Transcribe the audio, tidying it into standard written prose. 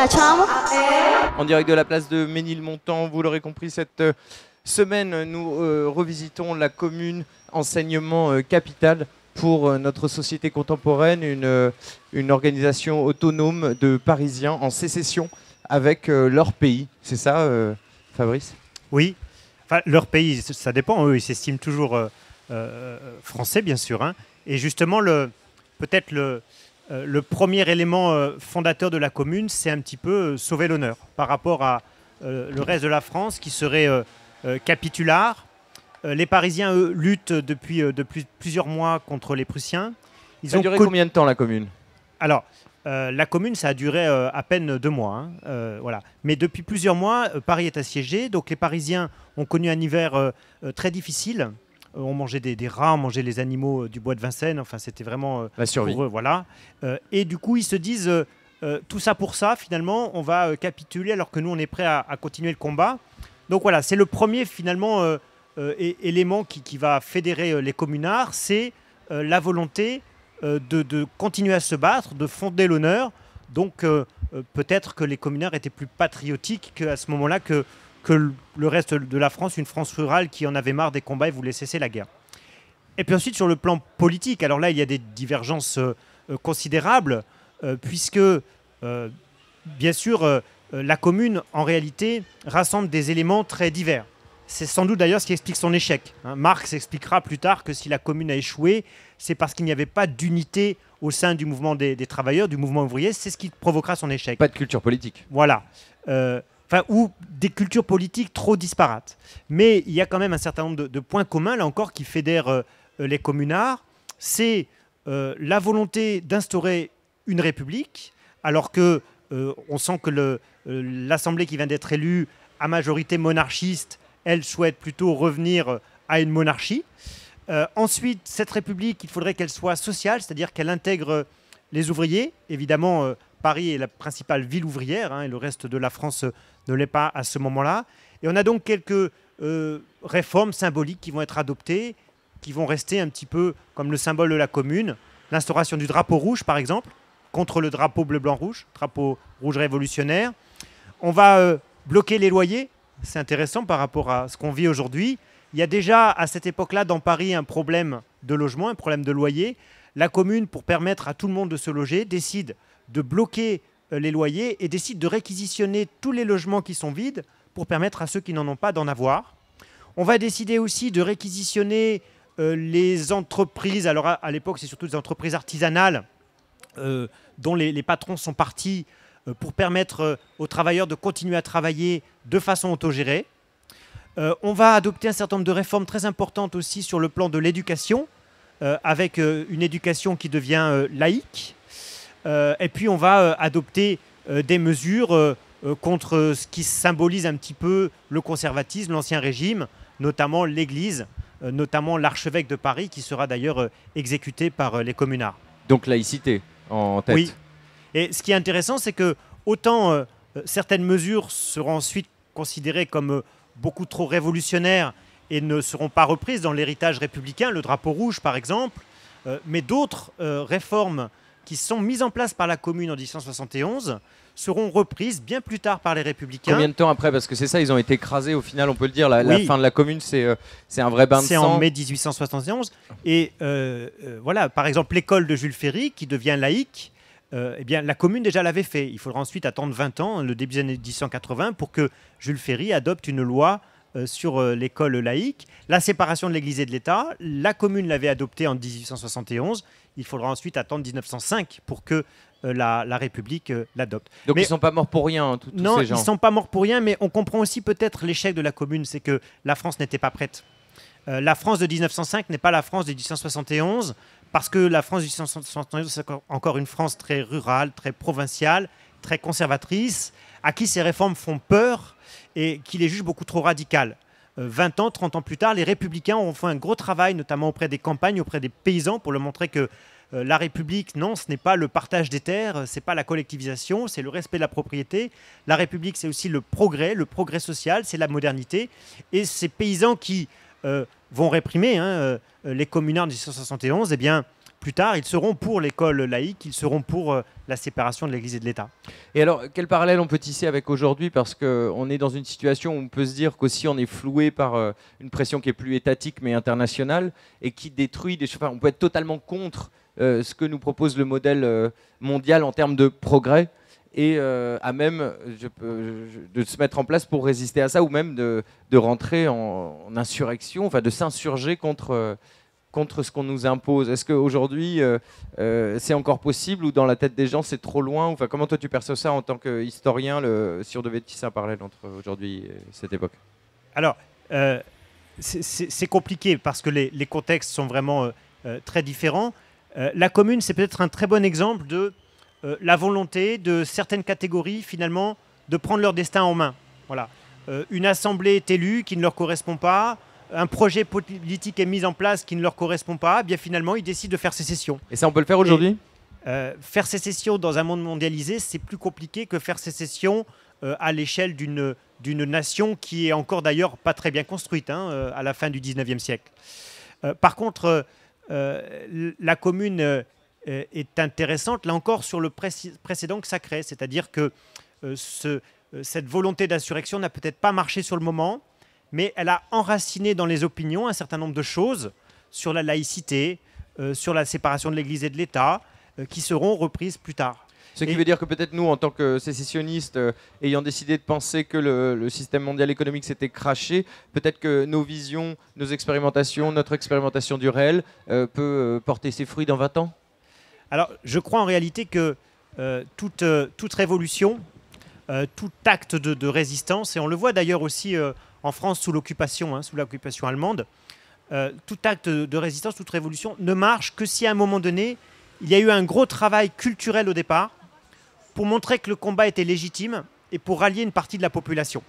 Ciao. En direct de la place de Ménilmontant, vous l'aurez compris, cette semaine, nous revisitons la commune, enseignement capital pour notre société contemporaine, une organisation autonome de Parisiens en sécession avec leur pays. C'est ça, Fabrice? Oui, enfin, leur pays, ça dépend. Eux, ils s'estiment toujours français, bien sûr. Hein. Et justement, peut-être le premier élément fondateur de la commune, c'est un petit peu sauver l'honneur par rapport à le reste de la France qui serait capitulard. Les Parisiens, eux, luttent depuis plusieurs mois contre les Prussiens. Ça a duré combien de temps, la commune? Alors, la commune, ça a duré à peine 2 mois. Hein, voilà. Mais depuis plusieurs mois, Paris est assiégé. Donc les Parisiens ont connu un hiver très difficile. On mangeait des rats, on mangeait les animaux du bois de Vincennes. Enfin, c'était vraiment la survie. Pour eux, voilà. Et du coup, ils se disent, tout ça pour ça, finalement, on va capituler alors que nous, on est prêt à continuer le combat. Donc voilà, c'est le premier, finalement, élément qui va fédérer les communards. C'est la volonté de continuer à se battre, de fonder l'honneur. Donc peut-être que les communards étaient plus patriotiques qu'à ce moment-là que le reste de la France, une France rurale qui en avait marre des combats et voulait cesser la guerre. Et puis ensuite, sur le plan politique, alors là, il y a des divergences considérables, puisque, bien sûr, la commune, en réalité, rassemble des éléments très divers. C'est sans doute d'ailleurs ce qui explique son échec. Hein. Marx expliquera plus tard que si la commune a échoué, c'est parce qu'il n'y avait pas d'unité au sein du mouvement des travailleurs, du mouvement ouvrier. C'est ce qui provoquera son échec. Pas de culture politique. Voilà. Ou des cultures politiques trop disparates. Mais il y a quand même un certain nombre de points communs, là encore, qui fédèrent les communards. C'est la volonté d'instaurer une république, alors que on sent que l'Assemblée qui vient d'être élue, à majorité monarchiste, elle souhaite plutôt revenir à une monarchie. Ensuite, cette république, il faudrait qu'elle soit sociale, c'est-à-dire qu'elle intègre les ouvriers. Évidemment, Paris est la principale ville ouvrière, hein, et le reste de la France ne l'est pas à ce moment-là. Et on a donc quelques réformes symboliques qui vont être adoptées, qui vont rester un petit peu comme le symbole de la commune. L'instauration du drapeau rouge, par exemple, contre le drapeau bleu-blanc-rouge, drapeau rouge révolutionnaire. On va bloquer les loyers. C'est intéressant par rapport à ce qu'on vit aujourd'hui. Il y a déjà à cette époque-là dans Paris un problème de logement, un problème de loyer. La commune, pour permettre à tout le monde de se loger, décide de bloquer les loyers et décide de réquisitionner tous les logements qui sont vides pour permettre à ceux qui n'en ont pas d'en avoir. On va décider aussi de réquisitionner les entreprises. Alors à l'époque, c'est surtout des entreprises artisanales dont les patrons sont partis pour permettre aux travailleurs de continuer à travailler de façon autogérée. On va adopter un certain nombre de réformes très importantes aussi sur le plan de l'éducation, avec une éducation qui devient laïque. Et puis on va adopter des mesures contre ce qui symbolise un petit peu le conservatisme, l'ancien régime, notamment l'Église, notamment l'archevêque de Paris, qui sera d'ailleurs exécuté par les communards. Donc laïcité en tête. Oui. Et ce qui est intéressant, c'est que autant certaines mesures seront ensuite considérées comme beaucoup trop révolutionnaires et ne seront pas reprises dans l'héritage républicain, le drapeau rouge par exemple, mais d'autres réformes qui sont mises en place par la commune en 1871 seront reprises bien plus tard par les républicains. Combien de temps après? Parce que c'est ça, ils ont été écrasés au final, on peut le dire. La fin de la commune, c'est un vrai bain de sang. C'est en mai 1871. Et voilà, par exemple, l'école de Jules Ferry, qui devient laïque, eh bien, la commune déjà l'avait fait. Il faudra ensuite attendre 20 ans, le début des années 1880, pour que Jules Ferry adopte une loi sur l'école laïque. La séparation de l'Église et de l'État, la commune l'avait adoptée en 1871. Il faudra ensuite attendre 1905 pour que la République l'adopte. Donc ils ne sont pas morts pour rien, tous non, ces gens. ils ne sont pas morts pour rien, mais on comprend aussi peut-être l'échec de la commune, c'est que la France n'était pas prête. La France de 1905 n'est pas la France de 1871, parce que la France de 1871, c'est encore une France très rurale, très provinciale, très conservatrice, à qui ces réformes font peur et qui les jugent beaucoup trop radicales. 20 ans, 30 ans plus tard, les républicains ont fait un gros travail, notamment auprès des campagnes, auprès des paysans, pour leur montrer que la République, non, ce n'est pas le partage des terres, ce n'est pas la collectivisation, c'est le respect de la propriété. La République, c'est aussi le progrès social, c'est la modernité. Et ces paysans qui vont réprimer les communards de 1871, eh bien, plus tard, ils seront pour l'école laïque, ils seront pour la séparation de l'Église et de l'État. Et alors, quel parallèle on peut tisser avec aujourd'hui? Parce qu'on est dans une situation où on peut se dire qu'aussi on est floué par une pression qui est plus étatique mais internationale et qui détruit des choses. Enfin, on peut être totalement contre ce que nous propose le modèle mondial en termes de progrès et à même de se mettre en place pour résister à ça ou même de rentrer en insurrection, enfin de s'insurger contre ce qu'on nous impose. Est-ce qu'aujourd'hui, c'est encore possible ou dans la tête des gens, c'est trop loin? Enfin, comment toi, tu perçois ça en tant qu'historien, si on devait tisser un parallèle entre aujourd'hui et cette époque? Alors, c'est compliqué parce que les contextes sont vraiment très différents. La commune, c'est peut-être un très bon exemple de la volonté de certaines catégories, finalement, de prendre leur destin en main. Voilà. Une assemblée est élue qui ne leur correspond pas, un projet politique est mis en place qui ne leur correspond pas, eh bien finalement, ils décident de faire sécession. Et ça, on peut le faire aujourd'hui? Faire sécession dans un monde mondialisé, c'est plus compliqué que faire sécession à l'échelle d'une nation qui est encore d'ailleurs pas très bien construite à la fin du 19e siècle. Par contre, la commune est intéressante, là encore, sur le précédent que ça crée. C'est-à-dire que cette volonté d'insurrection n'a peut-être pas marché sur le moment, mais elle a enraciné dans les opinions un certain nombre de choses sur la laïcité, sur la séparation de l'Église et de l'État, qui seront reprises plus tard. Ce qui veut dire que peut-être nous, en tant que sécessionnistes, ayant décidé de penser que le système mondial économique s'était crashé, peut-être que nos visions, nos expérimentations, notre expérimentation du réel peut porter ses fruits dans 20 ans? Alors, je crois en réalité que toute révolution, tout acte de résistance, et on le voit d'ailleurs aussi en France sous l'occupation allemande, tout acte de résistance, toute révolution ne marche que si à un moment donné, il y a eu un gros travail culturel au départ pour montrer que le combat était légitime et pour rallier une partie de la population.